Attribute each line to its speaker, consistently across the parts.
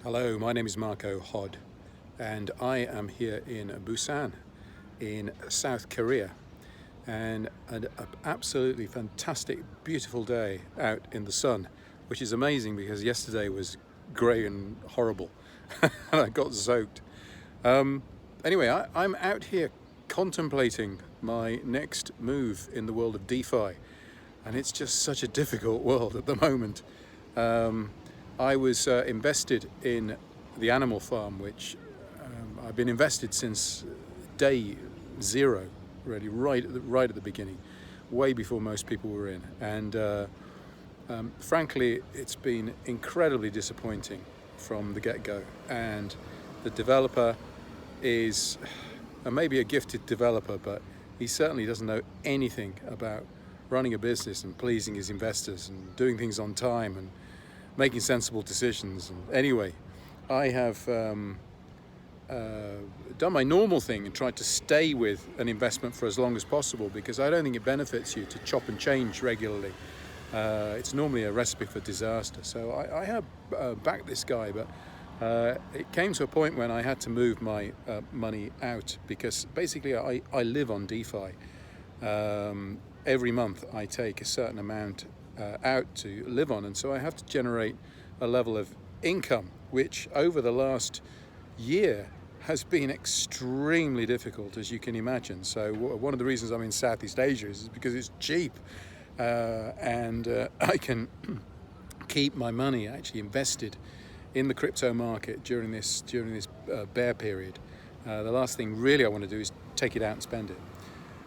Speaker 1: Hello, my name is Marco Hødd, and I am here in Busan in South Korea, and an absolutely fantastic, beautiful day out in the sun, which is amazing because yesterday was grey and horrible and I got soaked. Anyway, I'm out here contemplating my next move in the world of DeFi, and it's just such a difficult world at the moment. I was invested in the animal farm, which I've been invested since day zero, really, right at the beginning, way before most people were in. And frankly, it's been incredibly disappointing from the get-go. And the developer is maybe a gifted developer, but he certainly doesn't know anything about running a business and pleasing his investors and doing things on time and making sensible decisions. And anyway, I have done my normal thing and tried to stay with an investment for as long as possible, because I don't think it benefits you to chop and change regularly. It's normally a recipe for disaster. So I have backed this guy, but it came to a point when I had to move my money out, because basically I live on DeFi. Every month I take a certain amount out to live on, and so I have to generate a level of income which over the last year has been extremely difficult, as you can imagine. So one of the reasons I'm in Southeast Asia is because it's cheap, and I can keep my money actually invested in the crypto market during this bear period. The last thing really I want to do is take it out and spend it.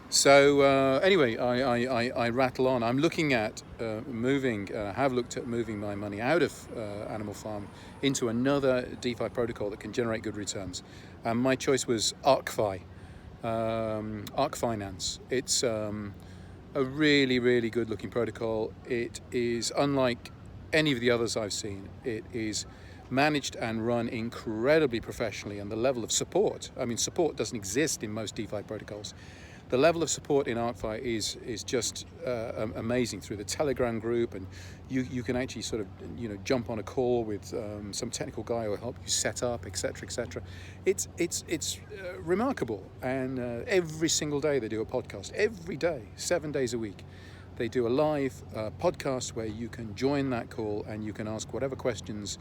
Speaker 1: So anyway, I rattle on. I'm looking at have looked at moving my money out of Animal Farm into another DeFi protocol that can generate good returns. And my choice was Ark Finance. It's a really, really good looking protocol. It is unlike any of the others I've seen. It is managed and run incredibly professionally, and the level of support, support doesn't exist in most DeFi protocols. The level of support in ArkFi is just amazing through the Telegram group, and you can actually sort of jump on a call with some technical guy who will help you set up, etc., etc. It's remarkable, and every single day they do a podcast. Every day, 7 days a week, they do a live podcast where you can join that call and you can ask whatever questions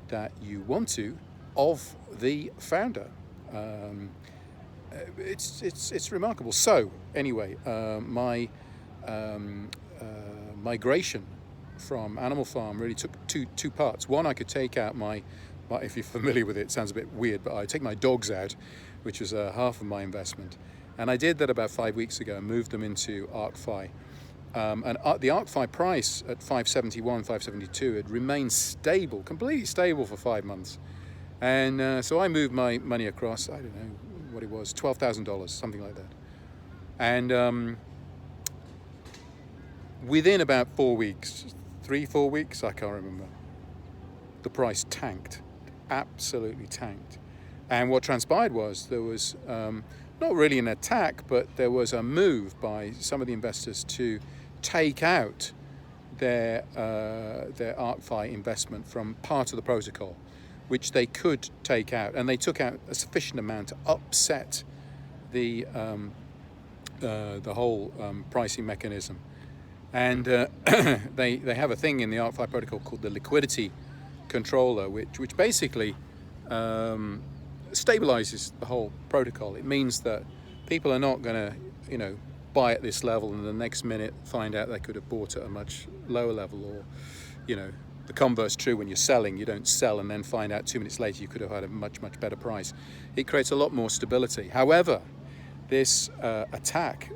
Speaker 1: that you want to of the founder. It's remarkable. So anyway, my migration from Animal Farm really took two parts. One, I could take out my if you're familiar with it, it sounds a bit weird, but I take my dogs out, which was half of my investment, and I did that about 5 weeks ago and moved them into ArkFi. And the ArkFi price at 571, 572 had remained stable, completely stable for 5 months. And so I moved my money across, I don't know what it was, $12,000, something like that. And within about 4 weeks, 3-4 weeks, I can't remember, the price tanked, absolutely tanked. And what transpired was there was not really an attack, but there was a move by some of the investors to take out their ArkFi investment from part of the protocol, which they could take out, and they took out a sufficient amount to upset the whole pricing mechanism. And they have a thing in the ArkFi protocol called the liquidity controller, which basically stabilizes the whole protocol. It means that people are not going to, buy at this level and the next minute find out they could have bought at a much lower level, or, the converse true when you're selling. You don't sell and then find out 2 minutes later you could have had a much, much better price. It creates a lot more stability. However, this attack,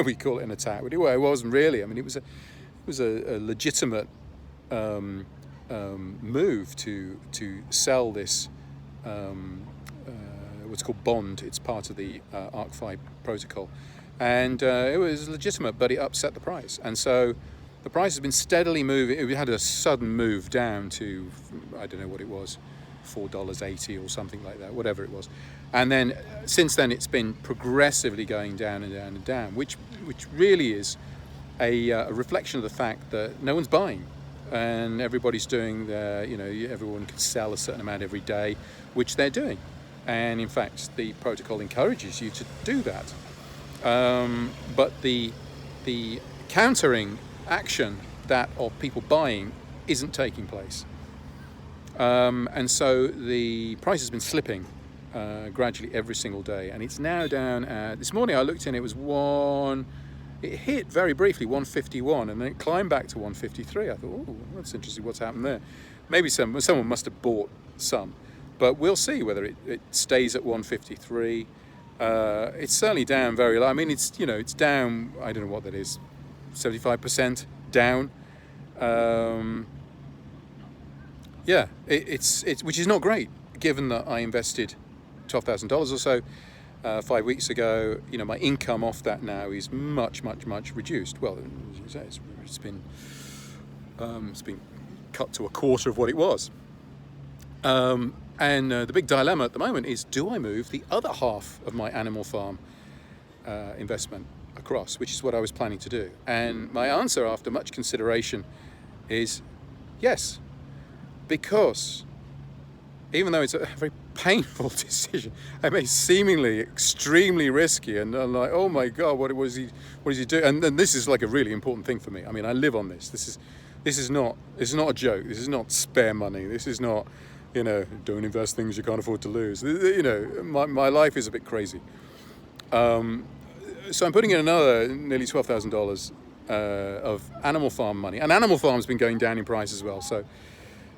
Speaker 1: we call it an attack, but it wasn't really. It was a legitimate move to sell this what's called bond. It's part of the ArkFi protocol, and it was legitimate, but it upset the price. And so the price has been steadily moving. It had a sudden move down to, I don't know what it was, $4.80 or something like that, whatever it was. And then since then it's been progressively going down and down and down, which really is a reflection of the fact that no one's buying. and everybody's doing their, everyone can sell a certain amount every day, which they're doing. And in fact, the protocol encourages you to do that. But the countering action that of people buying isn't taking place. And so the price has been slipping gradually every single day, and it's now down at, this morning I looked in, it hit very briefly 151, and then it climbed back to 153. I thought, oh, that's interesting, what's happened there? Maybe someone must have bought some, but we'll see whether it stays at 153. It's certainly down very low. I mean, it's down, I don't know what that is, 75% down. It's which is not great, given that I invested $12,000 or so 5 weeks ago. My income off that now is much reduced. Well, as you say, it's been cut to a quarter of what it was. And the big dilemma at the moment is, do I move the other half of my animal farm investment across, which is what I was planning to do? And my answer, after much consideration, is yes, because even though it's a very painful decision, I mean, seemingly extremely risky, and I'm like, oh my God, what is he doing? And this is like a really important thing for me. I mean, I live on this. This is not a joke. This is not spare money. This is not, don't invest things you can't afford to lose. My life is a bit crazy. So I'm putting in another nearly $12,000 of animal farm money, and animal farm's been going down in price as well. So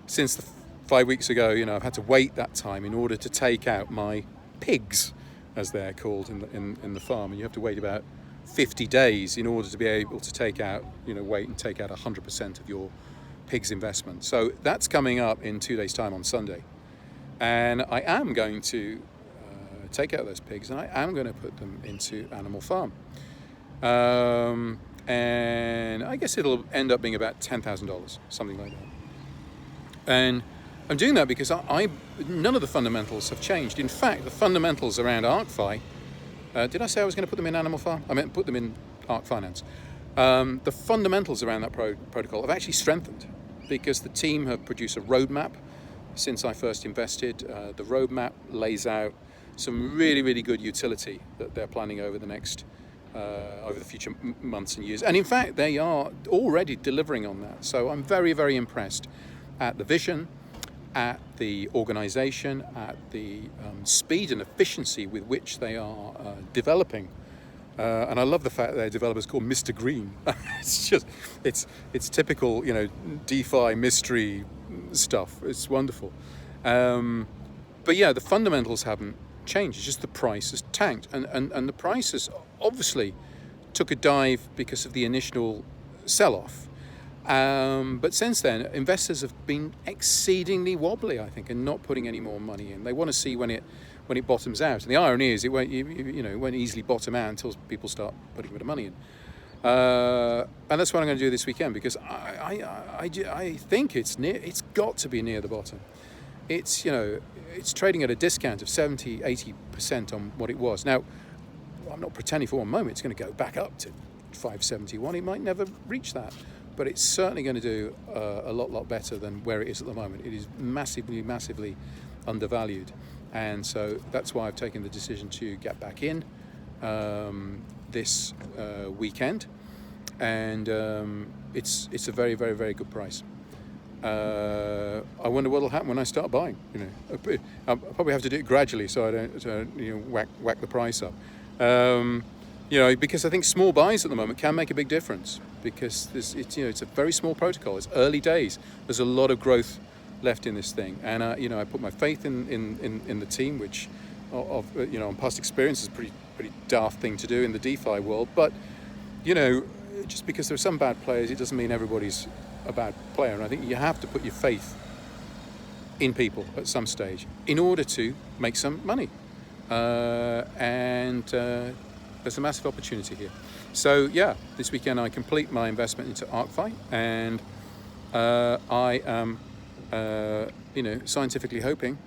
Speaker 1: since 5 weeks ago, I've had to wait that time in order to take out my pigs, as they're called in the farm, and you have to wait about 50 days in order to be able to take out, wait and take out 100% of your pig's investment. So that's coming up in 2 days' time on Sunday, and I am going to take out those pigs, and I am going to put them into animal farm. And I guess it'll end up being about $10,000, something like that. And I'm doing that because none of the fundamentals have changed. In fact, the fundamentals around ArkFi, did I say I was going to put them in animal farm? I meant put them in Ark Finance. The fundamentals around that protocol have actually strengthened, because the team have produced a roadmap since I first invested. The roadmap lays out some really good utility that they're planning over the future months and years. And in fact, they are already delivering on that. So I'm very impressed at the vision, at the organization, at the speed and efficiency with which they are developing. And I love the fact that their developer's called Mr. Green. it's typical, DeFi mystery stuff. It's wonderful. But yeah, the fundamentals haven't changed. It's just the price has tanked, and the price has obviously took a dive because of the initial sell-off. But since then, investors have been exceedingly wobbly, I think, and not putting any more money in. They want to see when it bottoms out. And the irony is, it won't easily bottom out until people start putting a bit of money in. And that's what I'm going to do this weekend, because I think it's got to be near the bottom. It's trading at a discount of 70-80% on what it was. Now, I'm not pretending for one moment it's going to go back up to 571. It might never reach that, but it's certainly going to do a lot better than where it is at the moment. It is massively undervalued, and so that's why I've taken the decision to get back in this weekend, and it's a very good price. I wonder what will happen when I start buying. I'll probably have to do it gradually, so I don't whack the price up. Because I think small buys at the moment can make a big difference, because it's a very small protocol. It's early days. There's a lot of growth left in this thing, and I put my faith in the team, which on past experience is a pretty daft thing to do in the DeFi world. But just because there are some bad players, it doesn't mean everybody's a bad player. And I think you have to put your faith in people at some stage in order to make some money. And there's a massive opportunity here. So yeah, this weekend I complete my investment into ArkFi, and I am scientifically hoping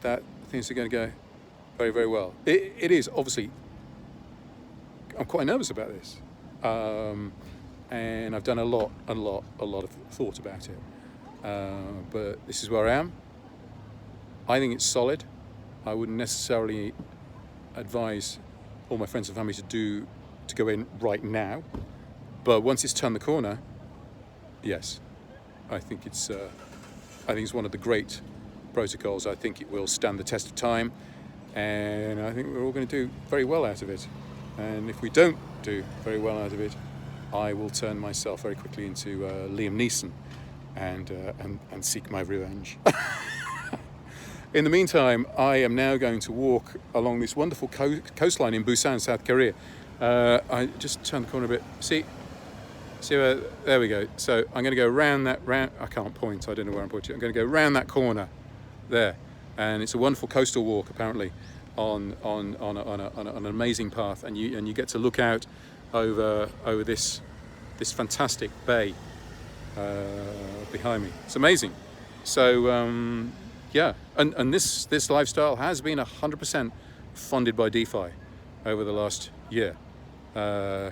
Speaker 1: that things are going to go very well. It is obviously, I'm quite nervous about this, and I've done a lot of thought about it. But this is where I am. I think it's solid. I wouldn't necessarily advise all my friends and family to go in right now, but once it's turned the corner, yes, I think it's one of the great protocols. I think it will stand the test of time, and I think we're all going to do very well out of it. And if we don't do very well out of it, I will turn myself very quickly into Liam Neeson and seek my revenge. In the meantime, I am now going to walk along this wonderful coastline in Busan, South Korea. I just turn the corner a bit. See where, there we go. So I'm going to go round that, I can't point, I don't know where I'm pointing. I'm going to go round that corner there. And it's a wonderful coastal walk, apparently, on an amazing path. And you get to look out over this fantastic bay behind me. It's amazing. So, yeah, and this lifestyle has been 100% funded by DeFi over the last year. I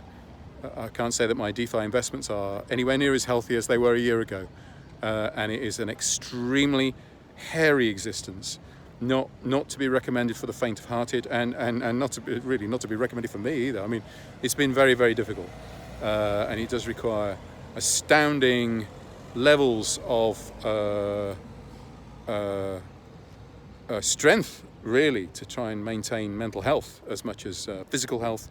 Speaker 1: can't say that my DeFi investments are anywhere near as healthy as they were a year ago, and it is an extremely hairy existence, not to be recommended for the faint-hearted, and not to be recommended for me either. I mean, it's been very, very difficult, and it does require astounding levels of strength, really, to try and maintain mental health as much as physical health,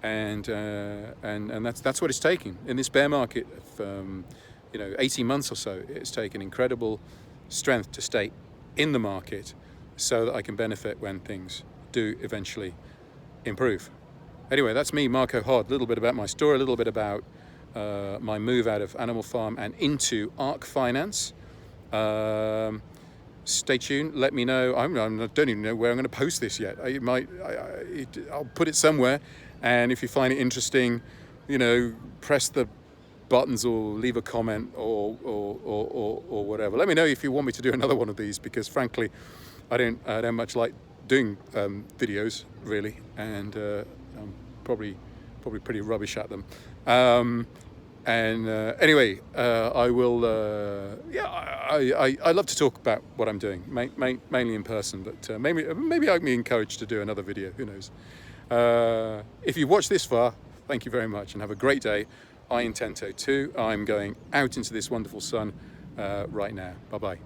Speaker 1: and that's what it's taking in this bear market of 18 months or so. It's taken incredible strength to stay in the market so that I can benefit when things do eventually improve. Anyway, that's me, Marco Hødd. A little bit about my story, a little bit about my move out of Animal Farm and into Ark Finance. Stay tuned. Let me know. I don't even know where I'm going to post this yet. I'll put it somewhere, and if you find it interesting, press the buttons or leave a comment or whatever. Let me know if you want me to do another one of these, because frankly, I don't much like doing videos really, and I'm probably pretty rubbish at them. Anyway, I will. I love to talk about what I'm doing, mainly in person. But maybe I'll be encouraged to do another video. Who knows? If you've watched this far, thank you very much, and have a great day. I intend to too. I'm going out into this wonderful sun right now. Bye bye.